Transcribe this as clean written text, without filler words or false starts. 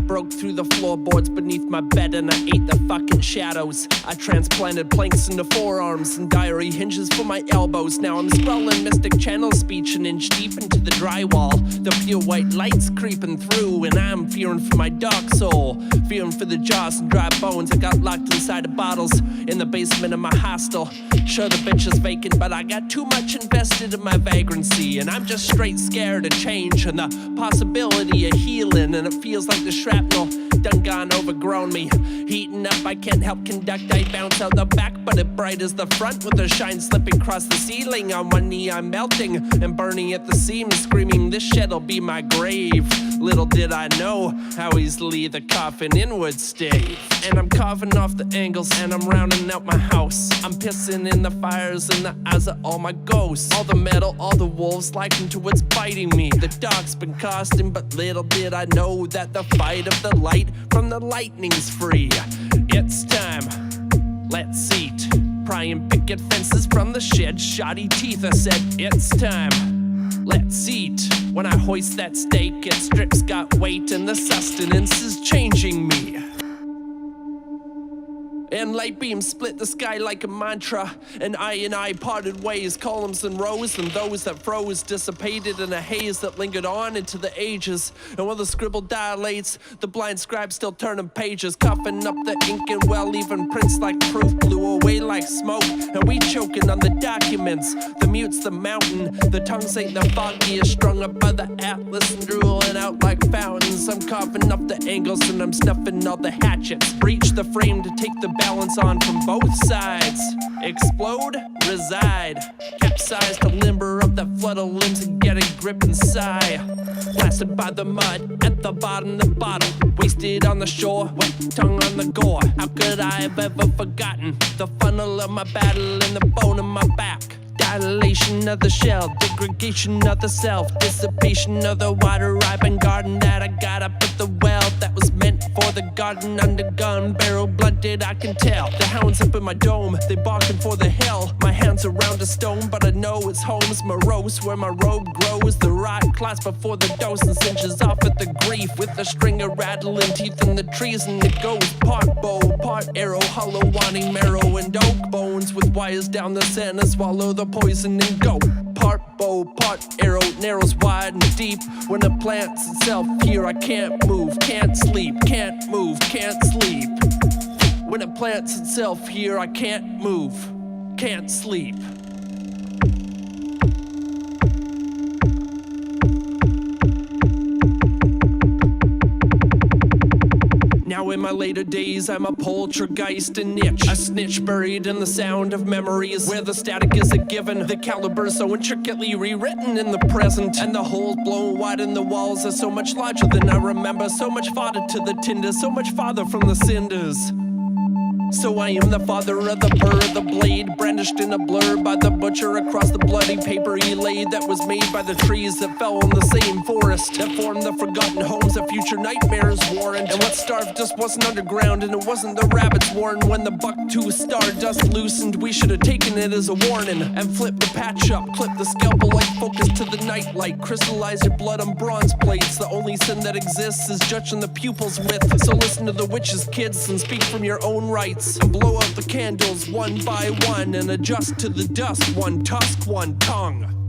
broke through the floorboards beneath my bed and I ate the fucking shadows. I transplanted planks into forearms and diary hinges for my elbows. Now I'm scrolling mystic channel speech an inch deep into the drywall. The pure white light's creeping through and I'm fearing for my dark soul. Fearing for the jaws and dry bones I got locked inside of bottles in the basement of my hostel. Sure, the bitch is vacant, but I got too much invested in my vagrancy, and I'm just straight scared of change and the possibility of healing. And it feels like the shrapnel done gone overgrown me. Heating up, I can't help conduct. I bounce out the back, but it bright as the front with the shine slipping across the ceiling. On one knee, I'm melting and burning at the seams, screaming, "This shit'll be my grave." Little did I know how easily the coffin in would stay. And I'm carving off the angles and I'm rounding out my house. I'm pissing in the fires in the eyes of all my ghosts. All the metal, all the wolves likened to what's biting me. The dark's been costing, but little did I know that the fight of the light from the lightning's free. It's time, let's eat. Prying picket fences from the shed, shoddy teeth. I said, it's time, let's eat. When I hoist that steak, its strips got weight and the sustenance is changing me. And light beams split the sky like a mantra. And I parted ways, columns and rows, and those that froze dissipated in a haze that lingered on into the ages. And while the scribble dilates, the blind scribe still turning pages, coughing up the ink, and well, even prints like proof blew away like smoke. And we choking on the documents, the mute's the mountain, the tongues ain't the foggiest, strung up by the atlas and drooling out like fountains. I'm carving up the angles and I'm snuffing all the hatchets. Breach the frame to take the balance on from both sides. Explode, reside. Capsize to limber up that flood of limbs and get a grip and sigh. Blasted by the mud at the bottom, wasted on the shore, wet tongue on the gore. How could I have ever forgotten the funnel of my battle and the bone of my back? Dilation of the shell, degradation of the self, dissipation of the water ripened garden that I got up at the well that was meant for the garden under gun barrel blunted. I can tell the hounds up in my dome, they barking for the hell. My hands around a stone, but I know it's home's morose where my robe grows. The rot clots before the dose and cinches off at the grief with a string of rattling teeth in the trees, and it goes part bow, part arrow, hollow wanting marrow and oak bones with wires down the center, swallow the poison and go. Part bow, part arrow, narrows wide and deep. When it plants itself here, I can't move, can't sleep, can't move, can't sleep. When it plants itself here, I can't move, can't sleep. Now in my later days, I'm a poltergeist and niche. A snitch buried in the sound of memories, where the static is a given, the caliber so intricately rewritten in the present, and the holes blown wide in the walls are so much larger than I remember, so much farther to the tinder, so much farther from the cinders. So I am the father of the burr of the blade, brandished in a blur by the butcher across the bloody paper he laid, that was made by the trees that fell in the same forest, that formed the forgotten homes of future nightmares warrant. And what starved us wasn't underground, and it wasn't the rabbit's warren. When the buck-tooth stardust loosened, we should have taken it as a warning and flipped the patch up, clip the scalpel like focus to the nightlight, crystallize your blood on bronze plates. The only sin that exists is judging the pupils with. So listen to the witches, kids, and speak from your own rights. And blow out the candles one by one and adjust to the dust. One tusk, one tongue.